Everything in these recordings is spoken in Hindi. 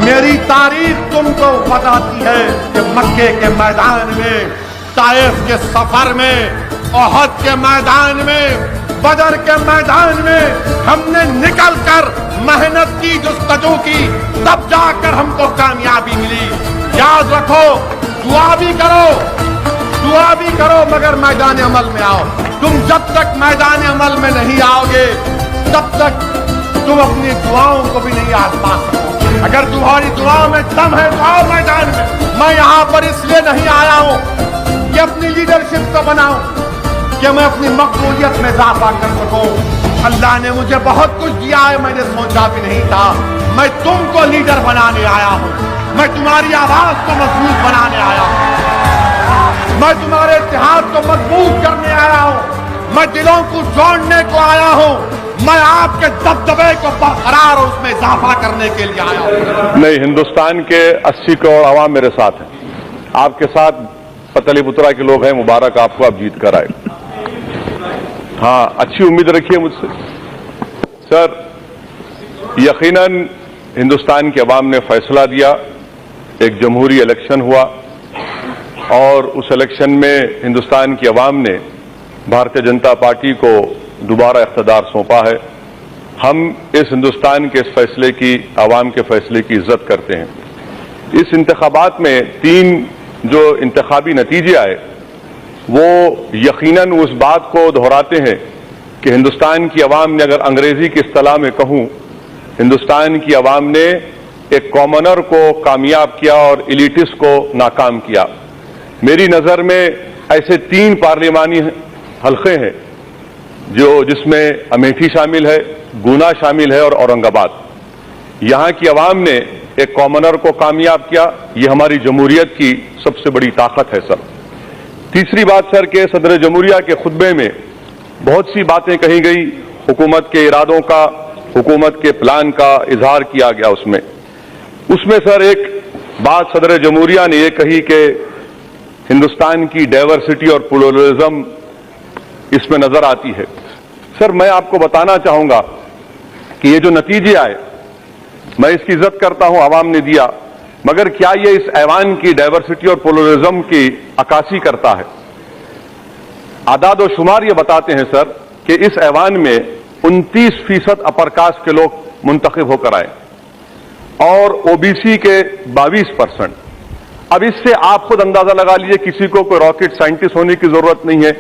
मेरी तारीख तुमको बताती है कि मक्के के मैदान में, ताइफ के सफर में, ओहद के मैदान में, बदर के मैदान में हमने निकलकर मेहनत की, जुस्तजू की, तब जाकर हमको कामयाबी मिली। याद रखो, दुआ भी करो मगर मैदान अमल में आओ। तुम जब तक मैदान अमल में नहीं आओगे तब तक तुम अपनी दुआओं को भी नहीं आजमा सकोगे। अगर तुम्हारी दुआओं में दम है तो आओ मैदान में। मैं यहाँ पर इसलिए नहीं आया हूँ कि अपनी लीडरशिप को बनाऊं, कि मैं अपनी मकबूलियत में इजाफा कर सकूं। अल्लाह ने मुझे बहुत कुछ दिया है, मैंने सोचा भी नहीं था। मैं तुमको लीडर बनाने आया हूँ, मैं तुम्हारी आवाज को मजबूत बनाने आया हूँ, मैं तुम्हारे इत्तेहाद को मजबूत करने आया हूँ, मैं दिलों को जोड़ने को आया हूँ, मैं आपके दबदबे को बरकरार और उसमें इजाफा करने के लिए आया हूँ। नहीं, हिंदुस्तान के 80 करोड़ आवाम मेरे साथ हैं, आपके साथ पतलीपुत्रा के लोग हैं। मुबारक आपको, आप जीत कर आए। हाँ, अच्छी उम्मीद रखिए मुझसे। सर, यकीनन हिंदुस्तान के अवाम ने फैसला दिया, एक जमहूरी इलेक्शन हुआ और उस इलेक्शन में हिंदुस्तान की अवाम ने भारतीय जनता पार्टी को दोबारा इख्तिदार सौंपा है। हम इस हिंदुस्तान के इस फैसले की, अवाम के फैसले की इज्जत करते हैं। इस इंतखाबात में 3 जो इंतखाबी नतीजे आए वो यकीनन उस बात को दोहराते हैं कि हिंदुस्तान की अवाम ने, अगर अंग्रेजी की इस्तिलाह में कहूं, हिंदुस्तान की अवाम ने एक कॉमनर को कामयाब किया और इलिटिस्ट को नाकाम किया। मेरी नजर में ऐसे 3 पार्लिमानी हल्के हैं जिसमें अमेठी शामिल है, गुना शामिल है और औरंगाबाद। यहां की अवाम ने एक कॉमनर को कामयाब किया, ये हमारी जमहूरियत की सबसे बड़ी ताकत है सर। तीसरी बात सर, के सदर जमहूरिया के खुतबे में बहुत सी बातें कही गई, हुकूमत के इरादों का, हुकूमत के प्लान का इजहार किया गया। उसमें सर एक बात सदर जमहूरिया ने यह कही कि हिंदुस्तान की डाइवर्सिटी और प्लुरलिज्म इसमें नजर आती है। सर, मैं आपको बताना चाहूंगा कि ये जो नतीजे आए, मैं इसकी इज्जत करता हूं, आवाम ने दिया, मगर क्या ये इस ऐवान की डाइवर्सिटी और प्लुरलिज्म की अक्कासी करता है? आदाद और शुमार ये बताते हैं सर कि इस ऐवान में 29% अपर कास्ट के लोग मुंतखब होकर आए और ओबीसी के 22%। अब इससे आप खुद अंदाजा लगा लीजिए, किसी को कोई रॉकेट साइंटिस्ट होने की जरूरत नहीं है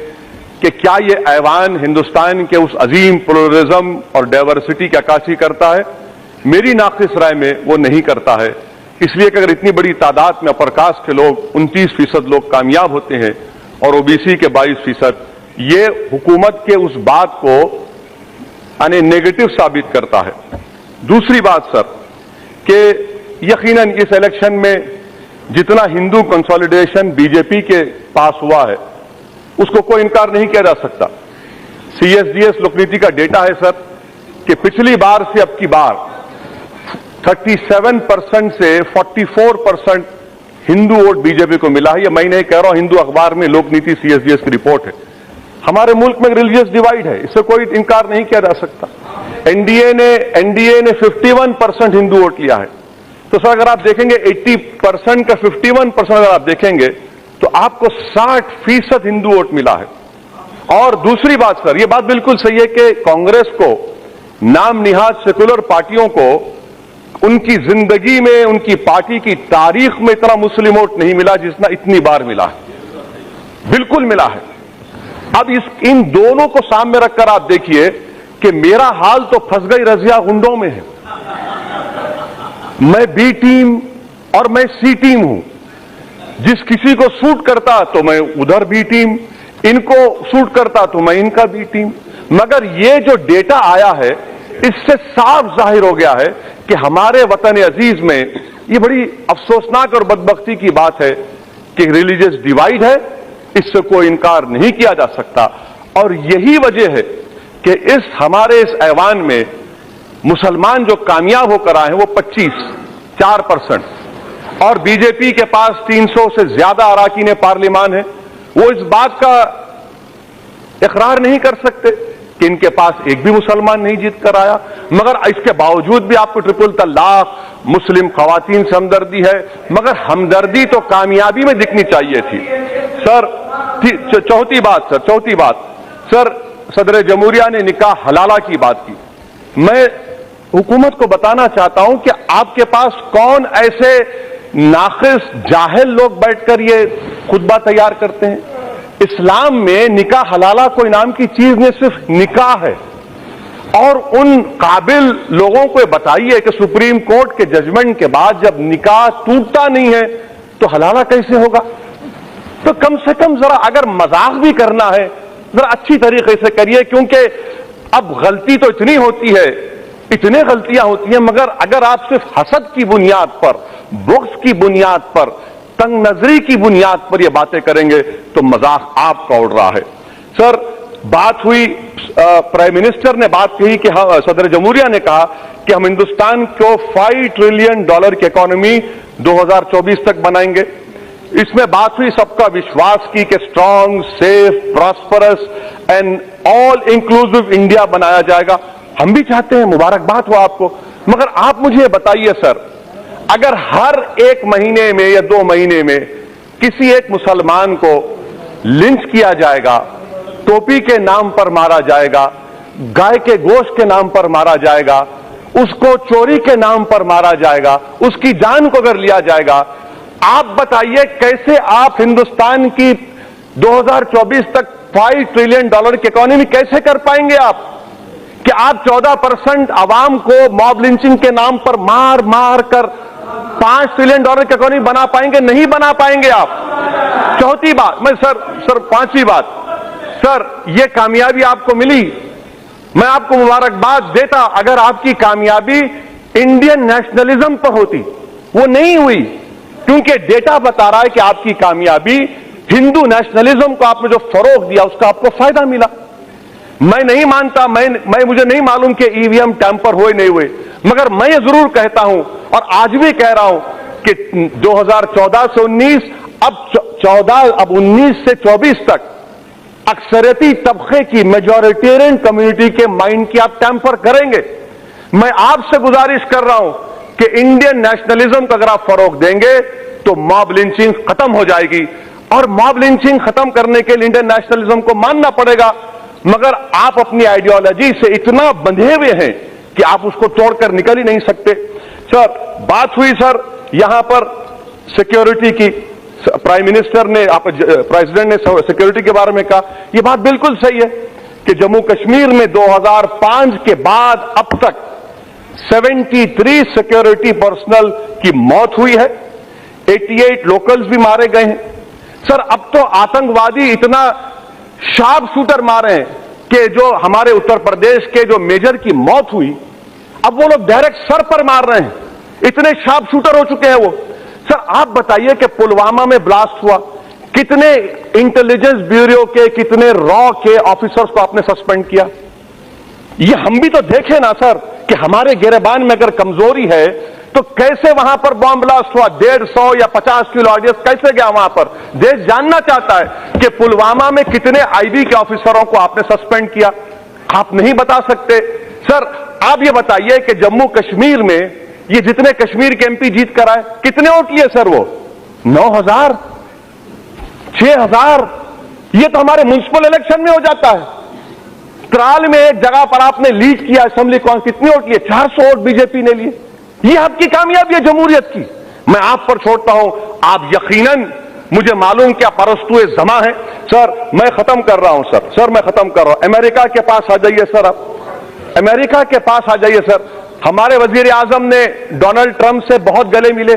कि क्या ये ऐवान हिंदुस्तान के उस अजीम प्लुरलिज्म और डाइवर्सिटी की अक्कासी करता है। मेरी नाक़िस राय में वो नहीं करता है। इसलिए कि अगर इतनी बड़ी तादाद में अपर कास्ट के लोग 29% लोग कामयाब होते हैं और ओबीसी के 22%, ये हुकूमत के उस बात को यानी नेगेटिव साबित करता है। दूसरी बात सर, कि यकीनन इस इलेक्शन में जितना हिंदू कंसोलिडेशन बीजेपी के पास हुआ है उसको कोई इनकार नहीं किया जा सकता। सीएसडीएस लोकनीति का डेटा है सर कि पिछली बार से अब की बार 37% से 44% हिंदू वोट बीजेपी को मिला है। ये मैं नहीं कह रहा हूं, हिंदू अखबार में लोकनीति सीएसडीएस की रिपोर्ट है। हमारे मुल्क में रिलीजियस डिवाइड है, इससे कोई इनकार नहीं किया जा सकता। एनडीए ने 51% हिंदू वोट लिया है। तो सर अगर आप देखेंगे 80% का 51% अगर आप देखेंगे तो आपको 60% हिंदू वोट मिला है। और दूसरी बात सर, यह बात बिल्कुल सही है कि कांग्रेस को, नाम निहाद सेकुलर पार्टियों को, उनकी जिंदगी में, उनकी पार्टी की तारीख में इतना मुस्लिम वोट नहीं मिला जितना इतनी बार मिला है। बिल्कुल मिला है। अब इन दोनों को सामने रखकर आप देखिए कि मेरा हाल तो फंस गई रजिया गुंडों में है। मैं बी टीम और मैं सी टीम हूं। जिस किसी को सूट करता तो मैं उधर बी टीम, इनको सूट करता तो मैं इनका बी टीम। मगर ये जो डेटा आया है इससे साफ जाहिर हो गया है कि हमारे वतन अजीज में ये बड़ी अफसोसनाक और बदबख्ती की बात है कि रिलीजियस डिवाइड है, इससे कोई इनकार नहीं किया जा सकता। और यही वजह है कि हमारे इस ऐवान में मुसलमान जो कामयाब होकर आए हैं वो 4% और बीजेपी के पास 300 से ज्यादा अराकीन पार्लिमान है। वो इस बात का इकरार नहीं कर सकते कि इनके पास एक भी मुसलमान नहीं जीत कर आया, मगर इसके बावजूद भी आपको ट्रिपल तलाक, मुस्लिम खवातीन से हमदर्दी है, मगर हमदर्दी तो कामयाबी में दिखनी चाहिए थी। सर चौथी बात सर, सदर जमहूरिया ने निकाह हलाला की बात की। मैं हुकूमत को बताना चाहता हूं कि आपके पास कौन ऐसे नाक़िस जाहिल लोग बैठकर ये खुतबा तैयार करते हैं। इस्लाम में निकाह हलाला कोई नाम की चीज नहीं, सिर्फ निकाह है। और उन काबिल लोगों को बताइए कि सुप्रीम कोर्ट के जजमेंट के बाद जब निकाह टूटता नहीं है तो हलाला कैसे होगा। तो कम से कम जरा अगर मजाक भी करना है जरा अच्छी तरीके से करिए, क्योंकि अब गलती तो इतनी होती है, इतने गलतियां होती हैं, मगर अगर आप सिर्फ हसद की बुनियाद पर, बुग़्ज़ की बुनियाद पर, तंग नजरी की बुनियाद पर ये बातें करेंगे तो मजाक आपका उड़ रहा है। सर बात हुई, प्राइम मिनिस्टर ने बात कही कि सदर जमहूरिया ने कहा कि हम हिंदुस्तान को $5 ट्रिलियन की इकोनॉमी 2024 तक बनाएंगे। इसमें बात हुई सबका विश्वास की कि strong, safe, prosperous and all inclusive India बनाया जाएगा। हम भी चाहते हैं, मुबारकबाद हो आपको, मगर आप मुझे बताइए सर, अगर हर 1 महीने में या 2 महीने में किसी एक मुसलमान को लिंच किया जाएगा, टोपी के नाम पर मारा जाएगा, गाय के गोश्त के नाम पर मारा जाएगा, उसको चोरी के नाम पर मारा जाएगा, उसकी जान को अगर लिया जाएगा, आप बताइए कैसे आप हिंदुस्तान की 2024 तक $5 ट्रिलियन की इकोनॉमी कैसे कर पाएंगे आप? कि आप 14% आवाम को मॉब लिंचिंग के नाम पर मार मार कर $5 ट्रिलियन की इकोनॉमी बना पाएंगे? नहीं बना पाएंगे आप। चौथी बात, मैं सर पांचवी बात, सर ये कामयाबी आपको मिली, मैं आपको मुबारकबाद देता अगर आपकी कामयाबी इंडियन नेशनलिज्म पर होती। वो नहीं हुई, क्योंकि डेटा बता रहा है कि आपकी कामयाबी हिंदू नेशनलिज्म को आपने जो फरोग दिया उसका आपको फायदा मिला। मैं नहीं मानता, मुझे नहीं मालूम कि ईवीएम टैंपर हुए नहीं हुए, मगर मैं ये जरूर कहता हूं और आज भी कह रहा हूं कि 2014 से 19, अब 19 से 24 तक अक्सरियती तबके की, मेजॉरिटेरियन कम्युनिटी के माइंड की आप टैंपर करेंगे। मैं आपसे गुजारिश कर रहा हूं कि इंडियन नेशनलिज्म को अगर आप फरोग देंगे तो मॉब लिंचिंग खत्म हो जाएगी, और मॉब लिंचिंग खत्म करने के लिए इंडियन नेशनलिज्म को मानना पड़ेगा। मगर आप अपनी आइडियोलॉजी से इतना बंधे हुए हैं कि आप उसको तोड़कर निकल ही नहीं सकते। सर बात हुई सर यहां पर सिक्योरिटी की, प्राइम मिनिस्टर ने, प्रेसिडेंट ने सिक्योरिटी के बारे में कहा, यह बात बिल्कुल सही है कि जम्मू कश्मीर में 2005 के बाद अब तक 73 सिक्योरिटी पर्सनल की मौत हुई है, 88 लोकल्स भी मारे गए हैं। सर अब तो आतंकवादी इतना शार्प शूटर मारे हैं कि जो हमारे उत्तर प्रदेश के जो मेजर की मौत हुई, अब वो लोग डायरेक्ट सर पर मार रहे हैं, इतने शार्प शूटर हो चुके हैं वो। सर आप बताइए कि पुलवामा में ब्लास्ट हुआ, कितने इंटेलिजेंस ब्यूरो के, कितने रॉ के ऑफिसर्स को आपने सस्पेंड किया। ये हम भी तो देखें ना सर कि हमारे गिरेबान में अगर कमजोरी है तो कैसे वहां पर बॉम्ब ब्लास्ट हुआ, 150 या 50 किलो ऑडियंस कैसे गया वहां पर। देश जानना चाहता है कि पुलवामा में कितने आईबी के ऑफिसरों को आपने सस्पेंड किया, आप नहीं बता सकते। सर आप ये बताइए कि जम्मू कश्मीर में ये जितने कश्मीर के एमपी जीत कर आए, कितने वोट लिए सर वो? 9,000, 6,000। ये तो हमारे म्युनिसिपल इलेक्शन में हो जाता है। त्राल में एक जगह पर आपने लीड किया असेंबली कांग्रेस, कितने वोट लिए? 400 वोट बीजेपी ने लिए। ये आपकी कामयाबी है जमहूरियत की। मैं आप पर छोड़ता हूं, आप यकीनन, मुझे मालूम कि आप अरस्तुए जमा है। सर मैं खत्म कर रहा हूं सर मैं खत्म कर रहा हूं। अमेरिका के पास आ जाइए सर, आप अमेरिका के पास आ जाइए सर। हमारे वजीर आजम ने डोनाल्ड ट्रंप से बहुत गले मिले,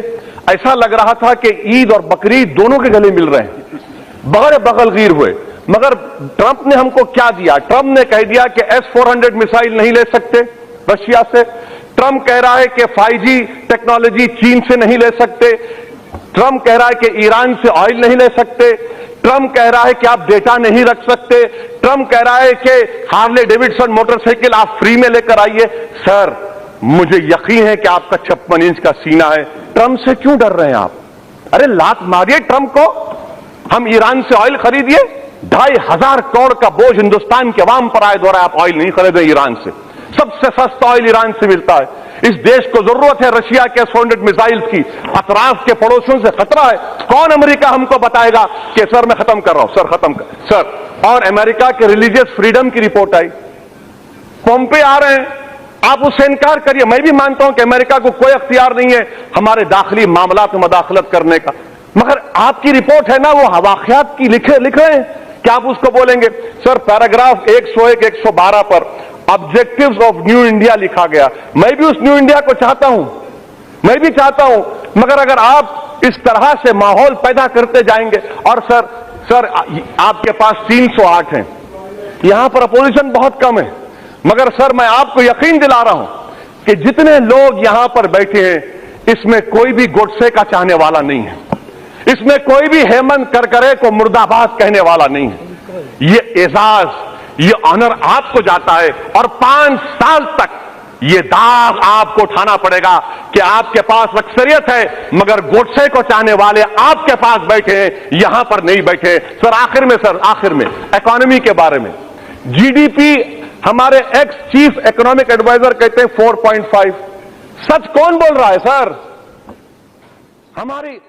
ऐसा लग रहा था कि ईद और बकरीद दोनों के गले मिल रहे हैं, बगैर बगलगीर हुए। मगर ट्रंप ने हमको क्या दिया? ट्रंप ने कह दिया कि S-400 मिसाइल नहीं ले सकते रशिया से। ट्रंप कह रहा है कि 5G टेक्नोलॉजी चीन से नहीं ले सकते। ट्रंप कह रहा है कि ईरान से ऑयल नहीं ले सकते। ट्रंप कह रहा है कि आप डेटा नहीं रख सकते। ट्रंप कह रहा है कि हार्ले डेविडसन मोटरसाइकिल आप फ्री में लेकर आइए। सर मुझे यकीन है कि आपका 56 इंच का सीना है, ट्रंप से क्यों डर रहे हैं आप? अरे लात मारिए ट्रंप को। हम ईरान से ऑयल खरीदिए, 2,500 करोड़ का बोझ हिंदुस्तान के अवाम पर आए द्वारा आप ऑयल नहीं खरीदे ईरान से। सबसे सस्ता ऑयल ईरान से मिलता है। इस देश को जरूरत है रशिया के 100 मिसाइल्स की। अतराफ के पड़ोसियों से खतरा है। कौन अमेरिका हमको बताएगा कि सर मैं खत्म कर रहा हूं, सर खत्म कर सर। और अमेरिका के रिलीजियस फ्रीडम की रिपोर्ट आई, पोम्पे आ रहे हैं, आप उससे इनकार करिए। मैं भी मानता हूं कि अमेरिका को कोई अख्तियार नहीं है हमारे दाखिली मामलात में मदाखलत करने का, मगर आपकी रिपोर्ट है ना, वो वाकयात की लिख रहे हैं, क्या आप उसको बोलेंगे? सर पैराग्राफ 101, 112 पर ऑब्जेक्टिव्स ऑफ न्यू इंडिया लिखा गया। मैं भी उस न्यू इंडिया को चाहता हूं, मैं भी चाहता हूं, मगर अगर आप इस तरह से माहौल पैदा करते जाएंगे, और सर आपके पास 308 हैं, यहां पर अपोजिशन बहुत कम है, मगर सर मैं आपको यकीन दिला रहा हूं कि जितने लोग यहां पर बैठे हैं, इसमें कोई भी गोडसे का चाहने वाला नहीं है, इसमें कोई भी हेमंत करकरे को मुर्दाबाद कहने वाला नहीं है। ये एजाज, ये ऑनर आपको जाता है, और 5 साल तक ये दाग आपको उठाना पड़ेगा कि आपके पास अक्सरियत है, मगर गोडसे को चाहने वाले आपके पास बैठे हैं, यहां पर नहीं बैठे। सर आखिर में इकोनॉमी के बारे में, जीडीपी हमारे एक्स चीफ इकोनॉमिक एडवाइजर कहते हैं 4.5। सच कौन बोल रहा है सर? हमारी